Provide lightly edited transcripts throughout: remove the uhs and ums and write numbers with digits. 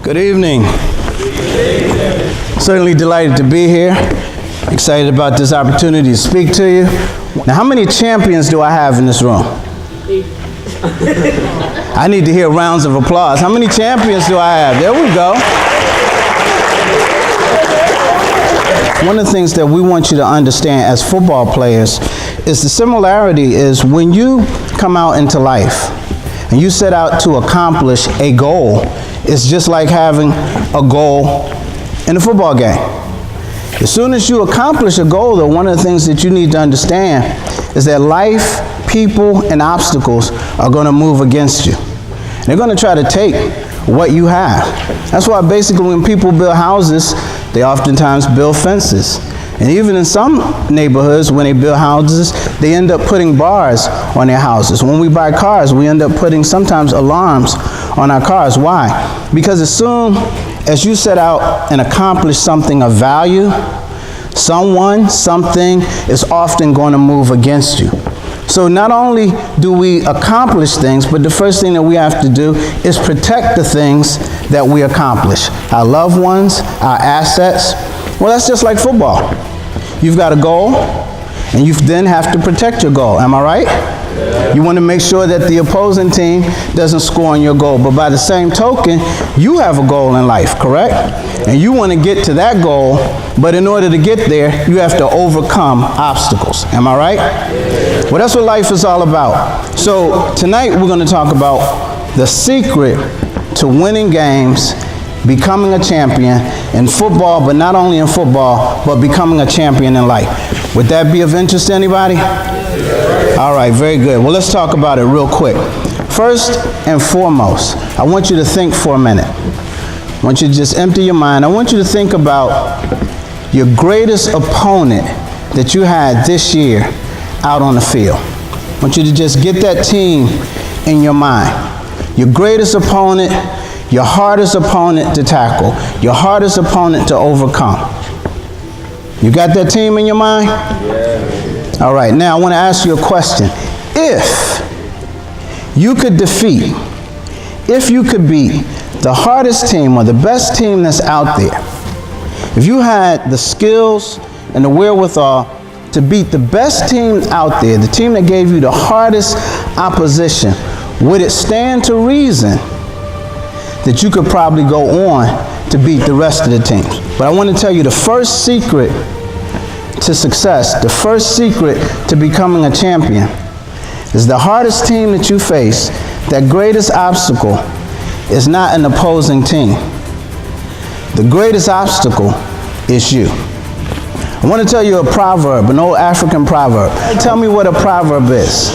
Good evening. Certainly delighted to be here. Excited about this opportunity to speak to you. Now, how many champions do I have in this room? I need to hear rounds of applause. How many champions do I have? There we go. One of the things that we want you to understand as football players is the similarity is when you come out into life and you set out to accomplish a goal, it's just like having a goal in a football game. As soon as you accomplish a goal, though, one of the things that you need to understand is that life, people, and obstacles are going to move against you. They're going to try to take what you have. That's why basically when people build houses, they oftentimes build fences. And even in some neighborhoods, when they build houses, they end up putting bars on their houses. When we buy cars, we end up putting sometimes alarms on our cars. Why? Because as soon as you set out and accomplish something of value, someone, something is often going to move against you. So not only do we accomplish things, but the first thing that we have to do is protect the things that we accomplish. Our loved ones, our assets. Well, that's just like football. You've got a goal, and you then have to protect your goal. Am I right? You want to make sure that the opposing team doesn't score on your goal. But by the same token, you have a goal in life, correct? And you want to get to that goal, but in order to get there, you have to overcome obstacles. Am I right? Well, that's what life is all about. So tonight we're going to talk about the secret to winning games, becoming a champion in football, but not only in football, but becoming a champion in life. Would that be of interest to anybody? All right, very good. Well, let's talk about it real quick. First and foremost, I want you to think for a minute. I want you to just empty your mind. I want you to think about your greatest opponent that you had this year out on the field. I want you to just get that team in your mind. Your greatest opponent, your hardest opponent to tackle, your hardest opponent to overcome. You got that team in your mind? Yeah. All right, now I want to ask you a question. If you could beat the hardest team or the best team that's out there, if you had the skills and the wherewithal to beat the best team out there, the team that gave you the hardest opposition, would it stand to reason that you could probably go on to beat the rest of the teams? But I want to tell you the first secret to success, the first secret to becoming a champion is the hardest team that you face, that greatest obstacle is not an opposing team. The greatest obstacle is you. I want to tell you a proverb, an old African proverb. Tell me what a proverb is.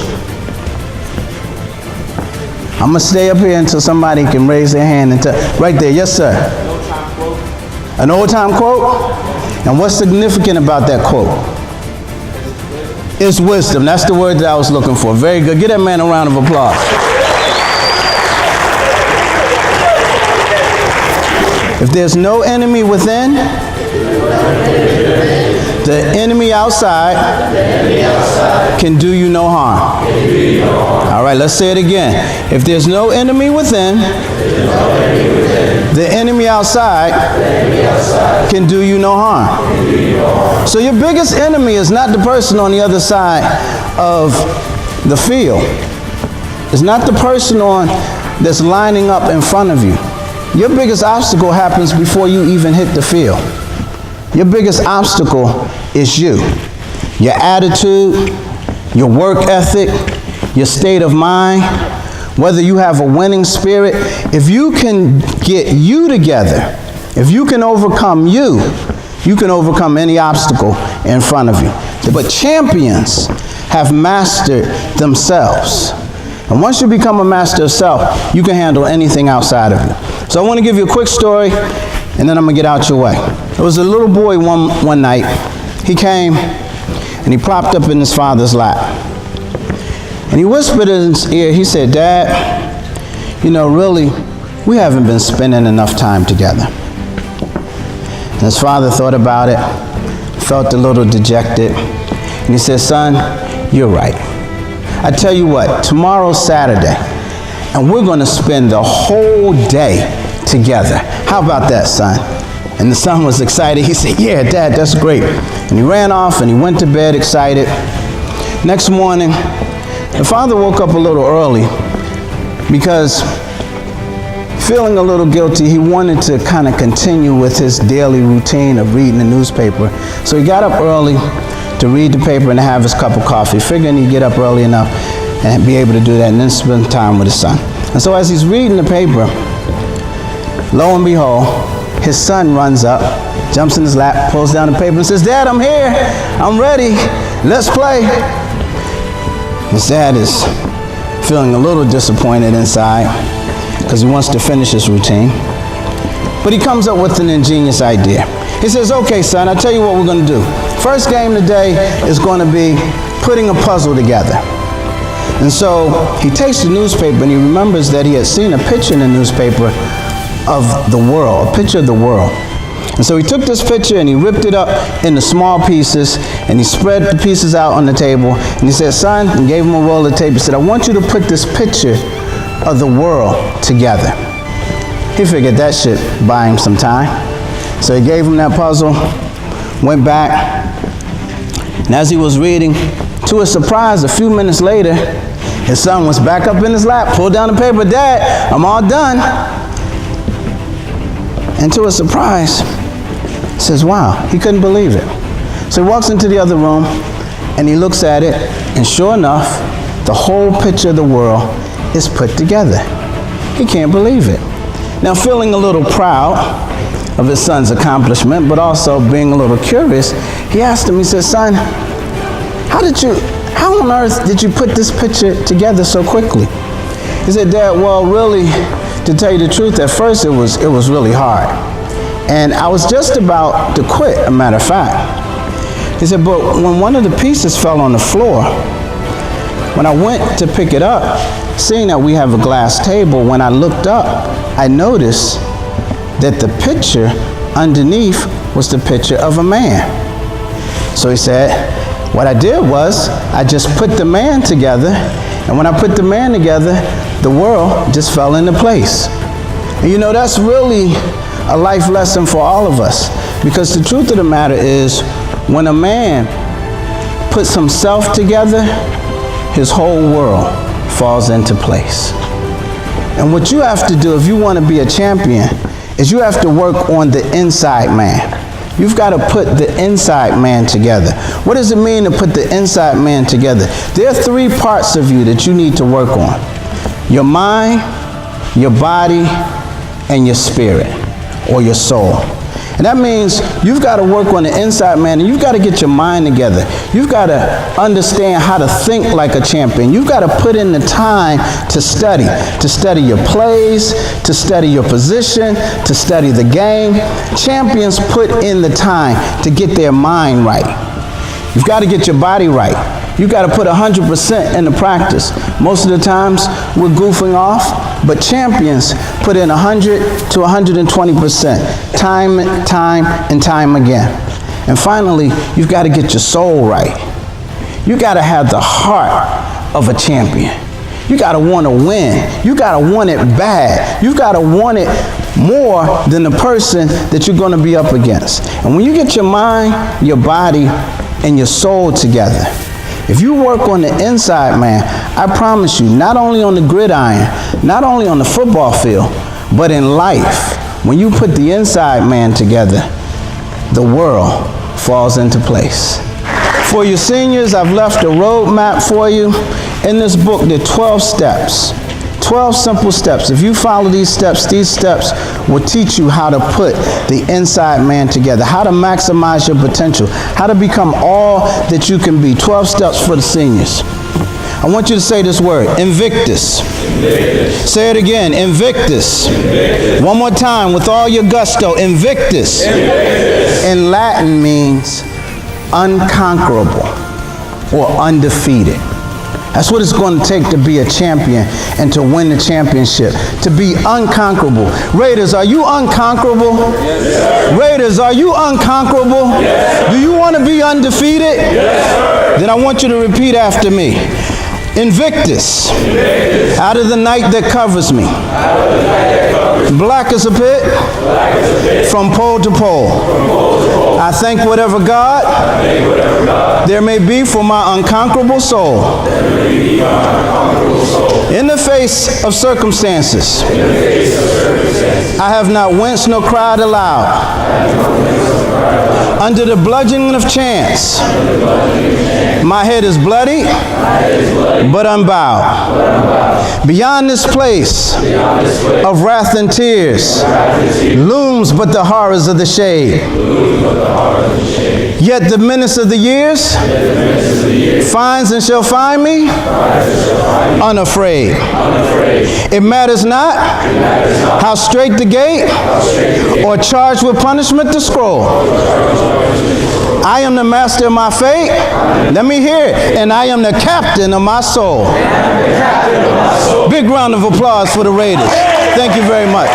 I'm going to stay up here until somebody can raise their hand and tell. Right there, yes sir. An old time quote? And what's significant about that quote? It's wisdom. That's the word that I was looking for. Very good. Give that man a round of applause. If there's no enemy within, the enemy outside can do you no harm. All right, let's say it again. If there's no enemy within, the enemy outside can do you no harm. So your biggest enemy is not the person on the other side of the field. It's not the person that's lining up in front of you. Your biggest obstacle happens before you even hit the field. Your biggest obstacle is you. Your attitude, your work ethic, your state of mind, whether you have a winning spirit. If you can get you together, if you can overcome you, you can overcome any obstacle in front of you. But champions have mastered themselves. And once you become a master of self, you can handle anything outside of you. So I want to give you a quick story, and then I'm going to get out your way. There was a little boy one night. He came, and he plopped up in his father's lap. And he whispered in his ear, he said, "Dad, you know, really, we haven't been spending enough time together." And his father thought about it, felt a little dejected, and he said, "Son, you're right. I tell you what, tomorrow's Saturday, and we're going to spend the whole day together. How about that, son? And the son was excited. He said, yeah, Dad, that's great. And he ran off and he went to bed excited. Next morning, the father woke up a little early because feeling a little guilty, he wanted to kind of continue with his daily routine of reading the newspaper. So he got up early to read the paper and have his cup of coffee, figuring he'd get up early enough and be able to do that and then spend time with his son. And so as he's reading the paper, lo and behold, his son runs up, jumps in his lap, pulls down the paper and says, Dad, I'm here. I'm ready. Let's play. His dad is feeling a little disappointed inside because he wants to finish his routine. But he comes up with an ingenious idea. He says, okay, son, I'll tell you what we're going to do. First game today is going to be putting a puzzle together. And so he takes the newspaper and he remembers that he had seen a picture in the newspaper of the world, a picture of the world. And so he took this picture and he ripped it up into small pieces and he spread the pieces out on the table and he said, son, and gave him a roll of tape. He said, I want you to put this picture of the world together. He figured that should buy him some time. So he gave him that puzzle, went back, and as he was reading, to his surprise, a few minutes later, his son was back up in his lap, pulled down the paper, Dad, I'm all done. And to his surprise, he says, wow, he couldn't believe it. So he walks into the other room and he looks at it, and sure enough, the whole picture of the world is put together. He can't believe it. Now, feeling a little proud of his son's accomplishment, but also being a little curious, he asked him, he said, son, how on earth did you put this picture together so quickly? He said, Dad, well, really, to tell you the truth, at first it was really hard. And I was just about to quit, a matter of fact. He said, but when one of the pieces fell on the floor, when I went to pick it up, seeing that we have a glass table, when I looked up, I noticed that the picture underneath was the picture of a man. So he said, what I did was I just put the man together, and when I put the man together, the world just fell into place. And you know, that's really a life lesson for all of us, because the truth of the matter is, when a man puts himself together, his whole world falls into place. And what you have to do if you want to be a champion is you have to work on the inside man. You've got to put the inside man together. What does it mean to put the inside man together? There are three parts of you that you need to work on: your mind, your body, and your spirit, or your soul. And that means you've got to work on the inside man, and you've got to get your mind together. You've got to understand how to think like a champion. You've got to put in the time to study your plays, to study your position, to study the game. Champions put in the time to get their mind right. You've got to get your body right. You've got to put 100% into practice. Most of the times we're goofing off, but champions put in 100 to 120%, time and time again. And finally, you've got to get your soul right. You got to have the heart of a champion. You got to want to win. You got to want it bad. You got to want it more than the person that you're going to be up against. And when you get your mind, your body, and your soul together, if you work on the inside man, I promise you, not only on the gridiron, not only on the football field, but in life, when you put the inside man together, the world falls into place. For your seniors, I've left a roadmap for you. In this book, there are 12 steps. 12 simple steps. If you follow these steps will teach you how to put the inside man together, how to maximize your potential, how to become all that you can be. 12 steps for the seniors. I want you to say this word, Invictus. Invictus. Say it again, Invictus. Invictus. One more time with all your gusto, Invictus. Invictus. In Latin means unconquerable or undefeated. That's what it's going to take to be a champion and to win the championship, to be unconquerable. Raiders, are you unconquerable? Yes, sir. Raiders, are you unconquerable? Yes, do you want to be undefeated? Yes, sir. Then I want you to repeat after me. Invictus. Invictus. Out of the night that covers me. Out of the night that covers me. black as a pit, from pole to pole. I thank whatever God there may be for my unconquerable soul. In the face of circumstances, I have not winced nor cried aloud. Under the bludgeoning of chance, my head is bloody, but unbowed. Beyond this place of wrath and tears looms but the horrors of the shade. Yet the menace of the years finds and shall find me unafraid. It matters not how straight the gate or charged with punishment the scroll. I am the master of my fate. Let me hear it. And I am the captain of my soul. Big round of applause for the Raiders. Thank you very much.